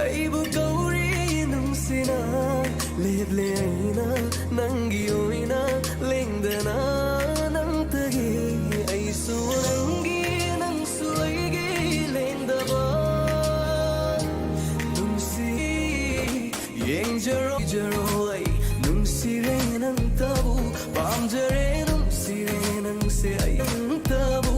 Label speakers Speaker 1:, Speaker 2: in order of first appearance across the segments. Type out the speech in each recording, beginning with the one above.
Speaker 1: Aibu kauri nungsina leble aina nangi oina lengdana nang tagi aisu nangi nang suigi lendaba nungsi yengjaro jaro ai nungsi re nang tabu pamjare nungsi re nang se ai tabu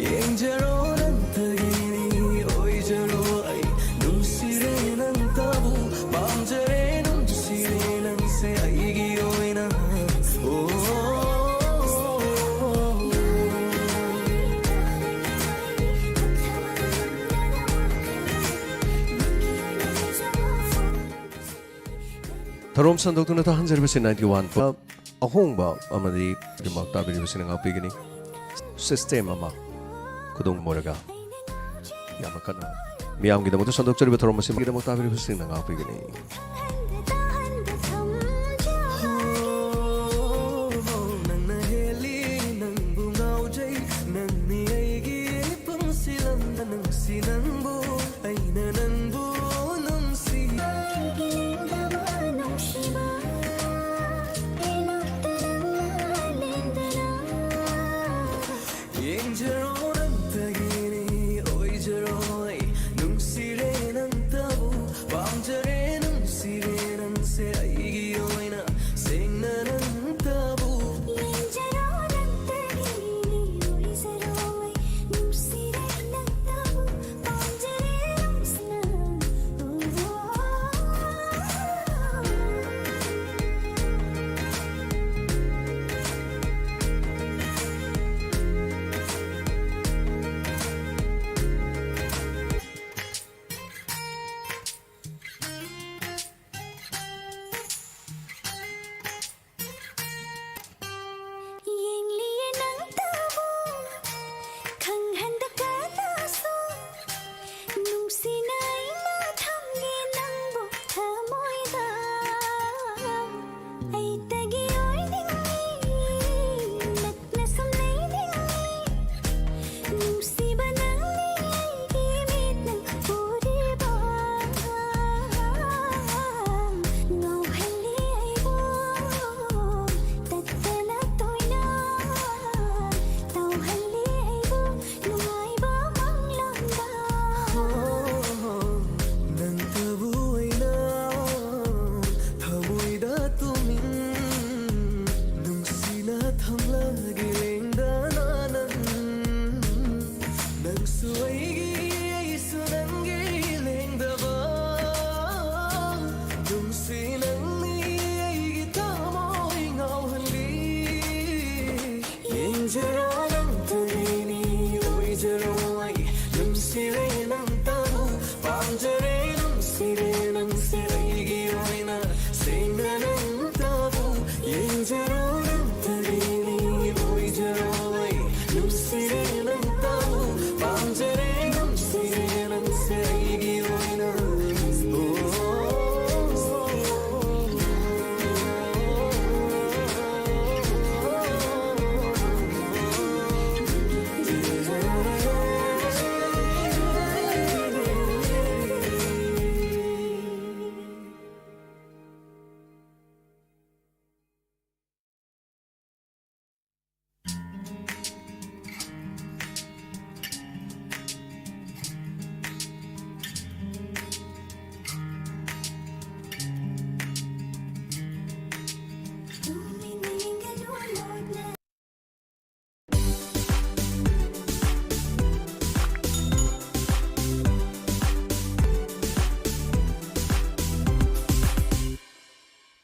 Speaker 1: yengjaro nang tagi ni oi jaro ai nungsi re nang tabu pamjare nungsi re nang se ai gi oi na Tharom sandokuna ta hanjarbasi 91 pa ahongba amadi dimakta biribasi nga pigini system ama kudong moraga yamakana miyamgi damoto sandokjariba tharom masi damakta biribasi nga pigini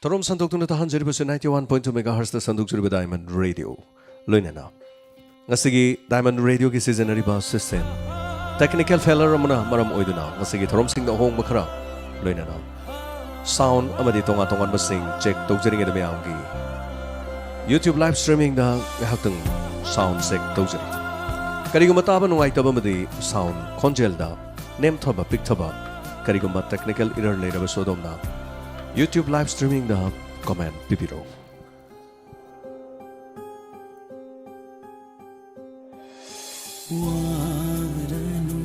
Speaker 1: Tharom sandokuna ta hanjarbasi 91.2 MHz ta sandokjariba Diamond Radio loinana ngasigi Diamond Radio ki seasonary ba system technical failure amana maram oiduna ngasigi tharom sing da hong makhara loinana sound amadi tonga tongan basing check tawjering da mayamgi YouTube live streaming da haktang sound check tawjari kariguma taba nungai taba madi sound konjel da name thoba pick thoba kariguma technical error leira sodomna YouTube live streaming da comment pipiro
Speaker 2: waranu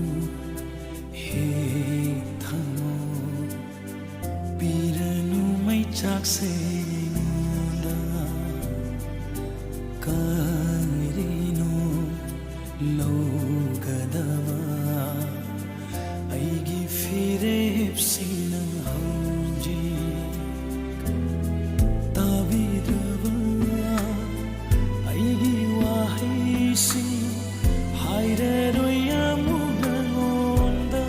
Speaker 2: he thamo chaksenunda karino logadava aigi firep sina hauji tavidava aigi wahisi hairaroya muganonda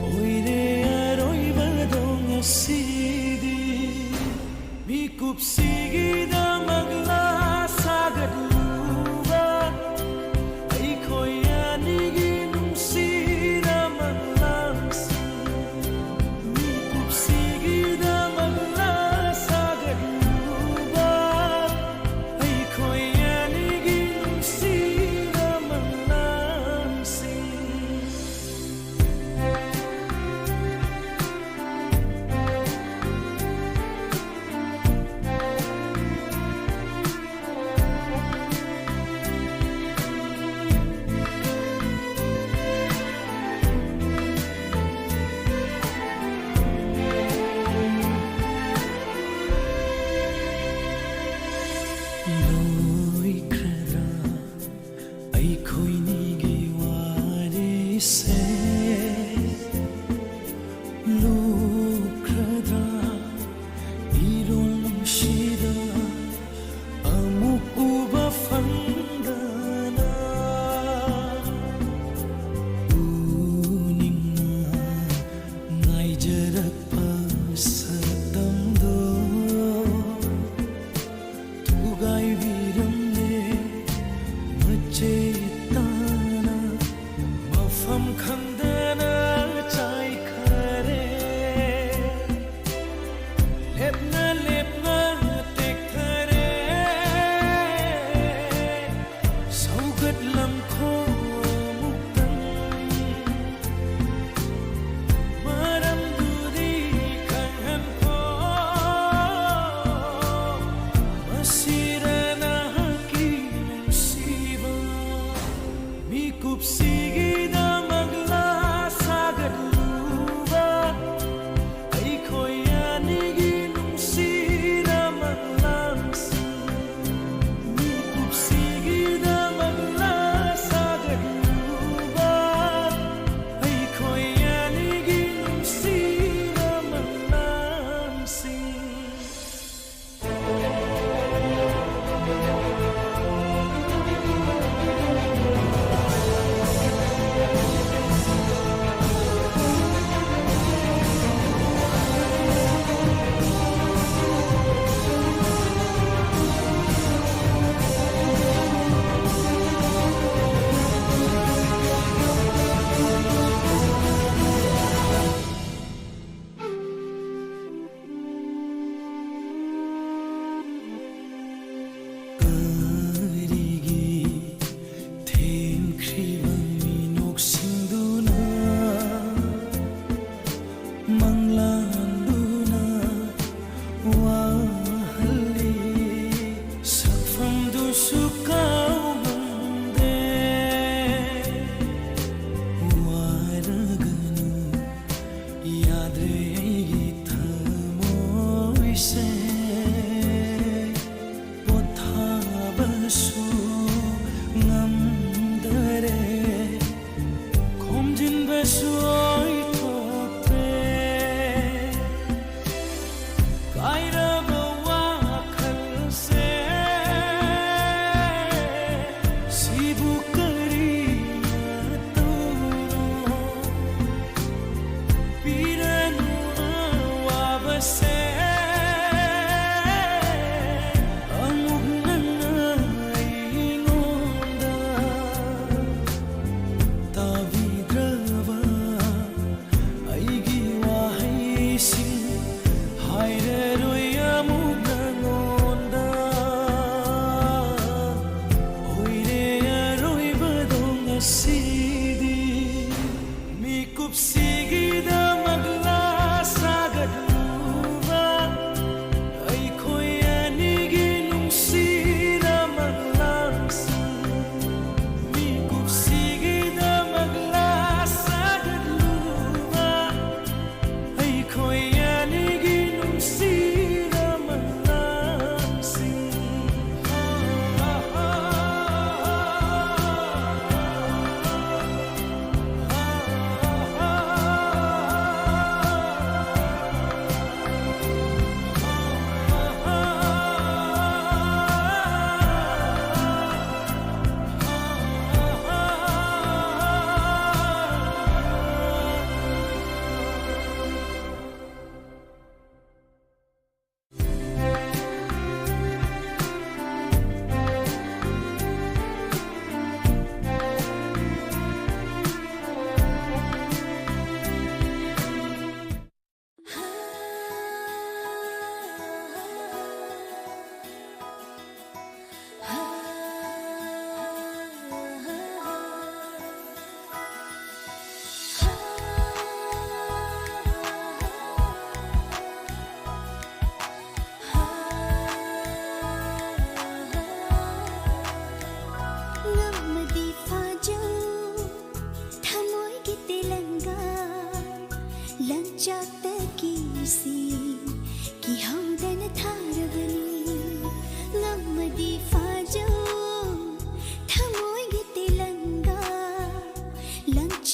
Speaker 2: oire aroibadong asidi mikup sigida magla sagadluba aikoya nigi nungsira maglansi mikup sigida magla sagadluba aikoya nigi nungsira maglansi loikradra aikoi nigi warise lukradra irol shida amuk uba fandana uningna ngaijarakpa satamdo tugai viramne machetana mafam khandana chai khare lepna lepna tek khare saugat lamkho muktan maram duri khan ko masirana ki siva mikup sigida magla sagadluba aikoya nigi nungsira maglansi mikup sigida magla sagadluba aikoya nigi nungsira maglansi karigi themkhriban minoksingduna manglanduna wahalli sakfamdu sukaumande waraganu yadre aigi thamoise pothabasu ngamdare khomjinbasu oithokte kairaba wakhalse sibu kariya toro piranu awase tavidrava aigi wahisi haireroya muganonda oire aroibadong asidi mikup sigida magla sagadluba aikoya nigi nungsira maglansi mikup sigida magla sagadluba aikoya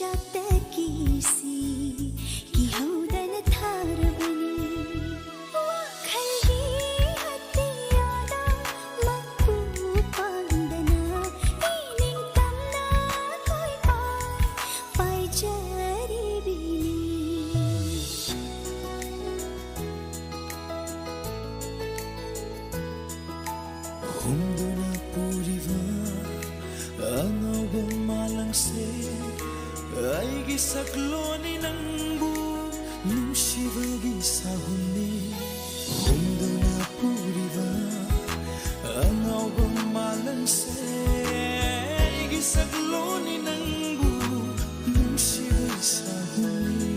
Speaker 3: ꯆꯥꯛꯇꯒꯤꯁꯤ ꯀꯤꯍꯧꯗꯅ ꯊꯥꯔꯕꯅꯤ ꯋꯥꯈꯜꯒꯤ ꯑꯇꯤꯌꯥꯗ ꯃꯄꯨ ꯄꯥꯡꯗꯅ ꯏꯅꯤꯡꯇꯝꯅ ꯀꯣꯏꯄꯥꯏ ꯄꯥꯏꯖꯔꯤꯕꯤꯅꯤ
Speaker 2: ꯍꯨꯝꯗꯨꯅ ꯄꯨꯔꯤꯕ ꯑꯉꯧꯕ ꯃꯥꯂꯪꯁꯦ ꯑꯩꯒꯤ ꯁꯛꯂꯣꯟꯅꯤ ꯅꯪꯕꯨ ꯅꯨꯡꯁꯤꯕꯒꯤ ꯁꯥꯍꯨꯝꯅꯤ ꯍꯨꯝꯗꯨꯅ ꯄꯨꯔꯤꯕ ꯑꯉꯧꯕ ꯃꯥꯂꯪꯁꯦ ꯑꯩꯒꯤ ꯁꯛꯂꯣꯟꯅꯤ ꯅꯪꯕꯨ ꯅꯨꯡꯁꯤꯕꯒꯤ ꯁꯥꯍꯨꯝꯅꯤ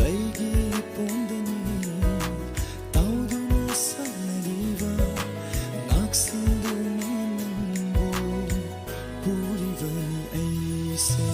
Speaker 2: ꯑꯩꯒꯤ ꯄꯣꯝꯗꯅꯤ ꯇꯥꯎꯗꯨꯅ ꯁꯥꯟꯅꯔꯤꯕ ꯉꯥꯛꯁꯦꯟꯗꯨꯅ ꯅꯪꯕꯨ ꯄꯨꯔꯤꯕꯅꯤ ꯑꯩꯁꯦ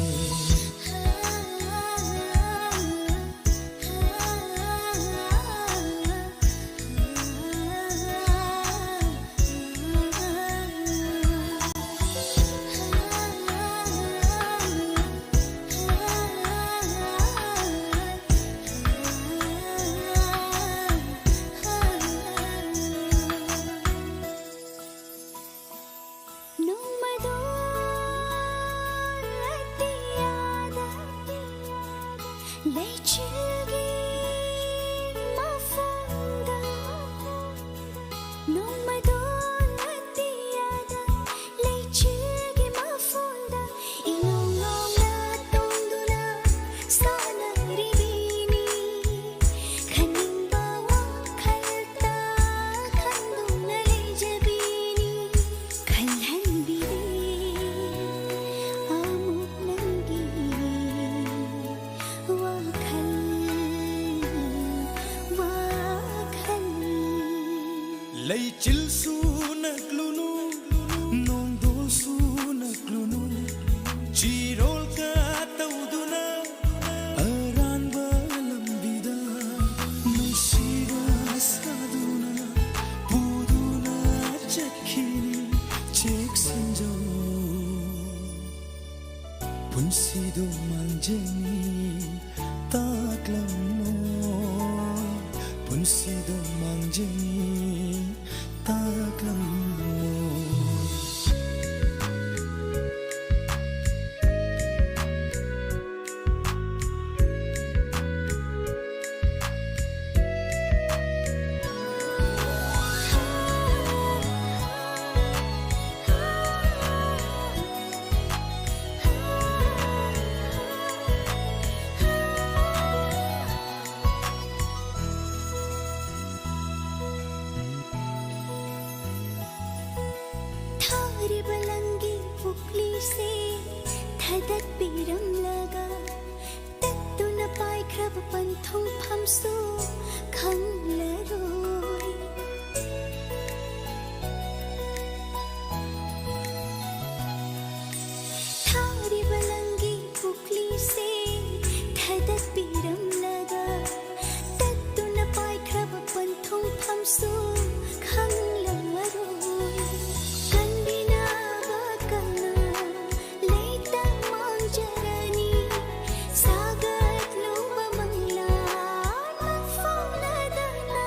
Speaker 3: ꯂꯩꯆꯤꯜꯒꯤ ꯃꯐꯝꯗ ꯅꯣꯡꯃꯗꯣꯟ ꯑꯇꯤꯌꯥꯗ ꯂꯩꯆꯤꯜꯒꯤ ꯃꯐꯝꯗ ꯏꯉꯧ ꯉꯧꯅ ꯇꯣꯡꯗꯨꯅ ꯁꯥꯟꯅꯔꯤꯕꯤꯅꯤ ꯈꯟꯅꯤꯡꯕ ꯋꯥꯈꯜꯗ ꯈꯟꯗꯨꯅ ꯂꯩꯖꯕꯤꯅꯤ ꯈꯜꯍꯟꯕꯤꯔꯦ ꯑꯃꯨꯛ ꯅꯪꯒꯤ
Speaker 2: ꯂꯩꯆꯤꯜꯁꯨ ꯅꯛꯂꯨꯅꯨ ꯅꯣꯡꯗꯣꯜꯁꯨ ꯅꯛꯂꯨꯅꯨ ꯆꯤꯔꯣꯜꯒ ꯇꯧꯗꯨꯅ ꯑꯔꯥꯟꯕ ꯂꯝꯕꯤꯗ ꯅꯨꯡꯁꯤꯕ ꯁꯥꯗꯨꯅ ꯄꯨꯗꯨꯅ ꯆꯠꯈꯤꯅꯤ ꯆꯦꯛꯁꯤꯟꯖꯧ ꯄꯨꯟꯁꯤꯗꯣ ꯃꯥꯡꯖꯅꯤ ꯇꯥꯛꯂꯝꯃꯣ ꯄꯨꯟꯁꯤꯗꯣ ꯃꯥꯡꯖꯅꯤ ꯇꯥꯛꯂꯝꯃꯣ
Speaker 3: ꯊꯥꯔꯤꯕ ꯂꯪꯒꯤ ꯄꯨꯛꯂꯤꯁꯦ ꯊꯗꯠꯄꯤꯔꯝꯂꯒ ꯇꯠꯇꯨꯅ ꯄꯥꯏꯈ꯭ꯔꯕ ꯄꯟꯊꯨꯡꯐꯝꯁꯨ ꯈꯪꯂꯔꯣꯏ ꯊꯥꯔꯤꯕ ꯂꯪꯒꯤ ꯄꯨꯛꯂꯤꯁꯦ ꯊꯗꯠꯄꯤꯔꯝꯂꯒ ꯇꯠꯇꯨꯅ ꯄꯥꯏꯈ꯭ꯔꯕ ꯄꯟꯊꯨꯡꯐꯝꯁꯨ ꯈꯪꯂꯔꯣꯏ ꯀꯟꯕꯤꯅꯕ ꯀꯅꯥ ꯂꯩꯇ ꯃꯥꯡꯖꯔꯅꯤ ꯁꯥꯒꯠꯂꯨꯕ ꯃꯪꯂꯥꯟ ꯃꯪꯐꯥꯎꯅꯗꯅ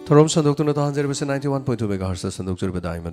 Speaker 1: Thorom Sandok to Natanzer was 91.2 MHz Sandok Diamond